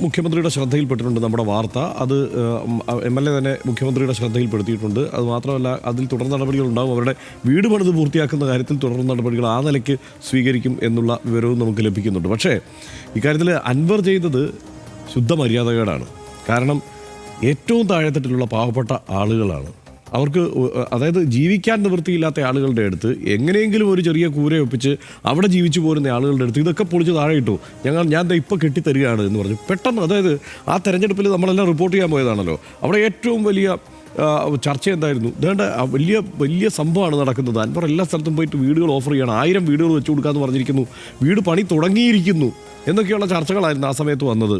മുഖ്യമന്ത്രിയുടെ ശ്രദ്ധയിൽപ്പെട്ടിട്ടുണ്ട് നമ്മുടെ വാർത്ത. അത് MLA തന്നെ മുഖ്യമന്ത്രിയുടെ ശ്രദ്ധയിൽപ്പെടുത്തിയിട്ടുണ്ട്. അത് മാത്രമല്ല, അതിൽ തുടർ നടപടികൾ ഉണ്ടാകും. അവരുടെ വീട് പണിത് പൂർത്തിയാക്കുന്ന കാര്യത്തിൽ തുടർ നടപടികൾ ആ നിലയ്ക്ക് സ്വീകരിക്കും എന്നുള്ള വിവരവും നമുക്ക് ലഭിക്കുന്നുണ്ട്. പക്ഷേ ഇക്കാര്യത്തിൽ അൻവർ ചെയ്തത് ശുദ്ധ മര്യാദകേടാണ്. കാരണം ഏറ്റവും താഴെത്തട്ടിലുള്ള പാവപ്പെട്ട ആളുകളാണ്. അവർക്ക് അതായത് ജീവിക്കാൻ നിവൃത്തിയില്ലാത്ത ആളുകളുടെ അടുത്ത് എങ്ങനെയെങ്കിലും ഒരു ചെറിയ കൂരയൊപ്പിച്ച് അവിടെ ജീവിച്ചു പോരുന്ന ആളുകളുടെ അടുത്ത് ഇതൊക്കെ പൊളിച്ച് താഴെ ഇട്ടു, ഞാൻ ഇപ്പോൾ കെട്ടിത്തരികയാണ് എന്ന് പറഞ്ഞു. പെട്ടെന്ന്, അതായത് ആ തെരഞ്ഞെടുപ്പിൽ നമ്മളെല്ലാം റിപ്പോർട്ട് ചെയ്യാൻ പോയതാണല്ലോ, അവിടെ ഏറ്റവും വലിയ ചർച്ച എന്തായിരുന്നു? ഇതേണ്ട വലിയ വലിയ സംഭവമാണ് നടക്കുന്നത്. അൻവർ എല്ലാ സ്ഥലത്തും പോയിട്ട് വീടുകൾ ഓഫർ ചെയ്യണം, 1000 വീടുകൾ വെച്ച് കൊടുക്കാമെന്ന് പറഞ്ഞിരിക്കുന്നു, വീട് പണി തുടങ്ങിയിരിക്കുന്നു എന്നൊക്കെയുള്ള ചർച്ചകളായിരുന്നു ആ സമയത്ത് വന്നത്.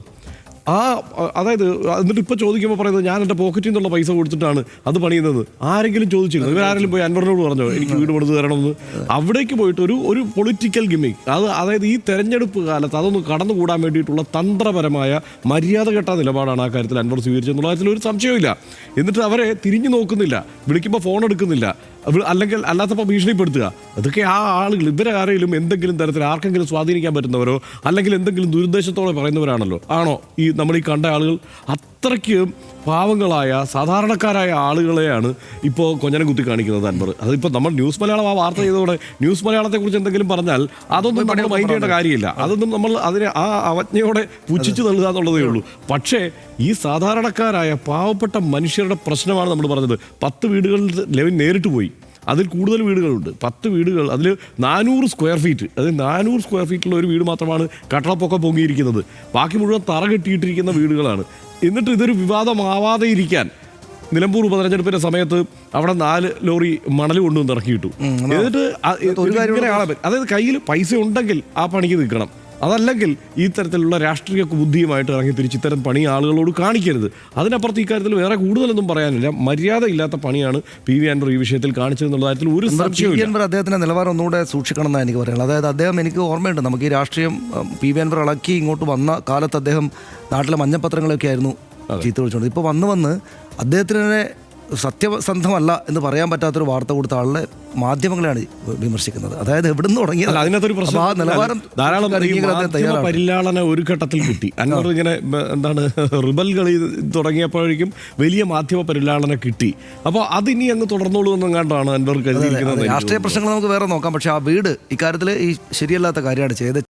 അതായത് എന്നിട്ട് ഇപ്പോൾ ചോദിക്കുമ്പോൾ പറയുന്നത് ഞാൻ എൻ്റെ പോക്കറ്റിൽ നിന്നുള്ള പൈസ കൊടുത്തിട്ടാണ് അത് പണിയുന്നത്. ആരെങ്കിലും ചോദിച്ചിരുന്നു? ഇവരാരെങ്കിലും പോയി അൻവറിനോട് പറഞ്ഞോ എനിക്ക് വീട് പണിത് തരണമെന്ന്? അവിടേക്ക് പോയിട്ട് ഒരു പൊളിറ്റിക്കൽ ഗിമ്മിക്ക്, അതായത് ഈ തെരഞ്ഞെടുപ്പ് കാലത്ത് അതൊന്ന് കടന്നുകൂടാൻ വേണ്ടിയിട്ടുള്ള തന്ത്രപരമായ മര്യാദ കെട്ട നിലപാടാണ് ആ കാര്യത്തിൽ അൻവർ സ്വീകരിച്ചെന്നുള്ള കാര്യത്തിൽ ഒരു സംശയമില്ല. എന്നിട്ട് അവരെ തിരിഞ്ഞു നോക്കുന്നില്ല, വിളിക്കുമ്പോൾ ഫോൺ എടുക്കുന്നില്ല, അല്ലെങ്കിൽ അല്ലാത്തപ്പോൾ ഭീഷണിപ്പെടുത്തുക. അതൊക്കെ ആ ആളുകൾ ഇവരെ ആരെങ്കിലും എന്തെങ്കിലും തരത്തിൽ ആർക്കെങ്കിലും സ്വാധീനിക്കാൻ പറ്റുന്നവരോ അല്ലെങ്കിൽ എന്തെങ്കിലും ദുരുദ്ദേശത്തോടെ പറയുന്നവരാണല്ലോ. ആണോ ഈ നമ്മൾ ഈ കണ്ട ആളുകൾ? അത്രയ്ക്ക് പാവങ്ങളായ സാധാരണക്കാരായ ആളുകളെയാണ് ഇപ്പോൾ കൊഞ്ഞനം കുത്തി കാണിക്കുന്നത് അൻവർ. അതിപ്പോൾ നമ്മൾ ന്യൂസ് മലയാളം ആ വാർത്ത ചെയ്തതോടെ ന്യൂസ് മലയാളത്തെക്കുറിച്ച് എന്തെങ്കിലും പറഞ്ഞാൽ അതൊന്നും നമ്മൾ മൈൻഡ് ചെയ്യേണ്ട കാര്യമില്ല. അതൊന്നും നമ്മൾ അതിനെ ആ അവജ്ഞയോടെ പുച്ഛിച്ചു തള്ളുക എന്നുള്ളതേ ഉള്ളൂ. പക്ഷേ ഈ സാധാരണക്കാരായ പാവപ്പെട്ട മനുഷ്യരുടെ പ്രശ്നമാണ് നമ്മൾ പറഞ്ഞത്. 10 വീടുകളിൽ ലെവിൻ നേരിട്ട് പോയി. അതിൽ കൂടുതൽ വീടുകളുണ്ട്, 10 വീടുകൾ, അതിൽ 400 സ്ക്വയർ ഫീറ്റ്, അതായത് 400 സ്ക്വയർ ഫീറ്റുള്ള ഒരു വീട് മാത്രമാണ് കട്ടളപ്പൊക്കെ പൊങ്ങിയിരിക്കുന്നത്. ബാക്കി മുഴുവൻ തറ കെട്ടിയിട്ടിരിക്കുന്ന വീടുകളാണ്. എന്നിട്ട് ഇതൊരു വിവാദമാവാതെ ഇരിക്കാൻ നിലമ്പൂർ ഉപതെരഞ്ഞെടുപ്പിന്റെ സമയത്ത് അവിടെ 4 ലോറി മണൽ കൊണ്ടുവന്ന് ഇറക്കിയിട്ടു. എന്നിട്ട് അതായത് കയ്യിൽ പൈസ ഉണ്ടെങ്കിൽ ആ പണിക്ക് നിൽക്കണം, അതല്ലെങ്കിൽ ഈ തരത്തിലുള്ള രാഷ്ട്രീയ ബുദ്ധിയുമായിട്ട് ഇറങ്ങി തിരിച്ച് ഇത്തരം പണി ആളുകളോട് കാണിക്കരുത്. അതിനപ്പുറത്ത് ഇക്കാര്യത്തിൽ വേറെ കൂടുതലൊന്നും പറയാനില്ല. മര്യാദ ഇല്ലാത്ത പണിയാണ് PV അൻവർ ഈ വിഷയത്തിൽ കാണിച്ചതെന്നുള്ള കാര്യത്തിൽ ഒരു സംശയവും. അദ്ദേഹത്തിന്റെ നിലവാരം ഒന്നുകൂടെ സൂക്ഷിക്കണം എന്നാണ് എനിക്ക് പറയുന്നത്. അതായത് അദ്ദേഹം, എനിക്ക് ഓർമ്മയുണ്ട്, നമുക്ക് ഈ രാഷ്ട്രീയം PV അൻവർ ഇളക്കി ഇങ്ങോട്ട് വന്ന കാലത്ത് അദ്ദേഹം നാട്ടിലെ മഞ്ഞപ്പത്രങ്ങളൊക്കെ ആയിരുന്നു ചീത്ത വിളിച്ചുകൊണ്ട്. ഇപ്പോൾ വന്ന് അദ്ദേഹത്തിനെ സത്യസന്ധമല്ല എന്ന് പറയാൻ പറ്റാത്തൊരു വാർത്ത കൊടുത്ത ആളുടെ മാധ്യമങ്ങളെയാണ് വിമർശിക്കുന്നത്. അതായത് എവിടെ നിന്ന് തുടങ്ങിയത്? അതിനകത്തൊരു ധാരാളം പരിലാളന ഒരു ഘട്ടത്തിൽ കിട്ടി. അൻവർ ഇങ്ങനെ എന്താണ് റിബൽ കളി തുടങ്ങിയപ്പോഴേക്കും വലിയ മാധ്യമ പരിലാളന കിട്ടി. അപ്പോൾ അതിനി അങ്ങ് തുടർന്നോളൂ എന്നും കണ്ടാണ് അൻവർ കരുതിയിരിക്കുന്നത്. രാഷ്ട്രീയ പ്രശ്നങ്ങൾ നമുക്ക് വേറെ നോക്കാം. പക്ഷേ ആ വീട് ഇക്കാര്യത്തിൽ ഈ ശരിയല്ലാത്ത കാര്യമാണ് ചെയ്തത്.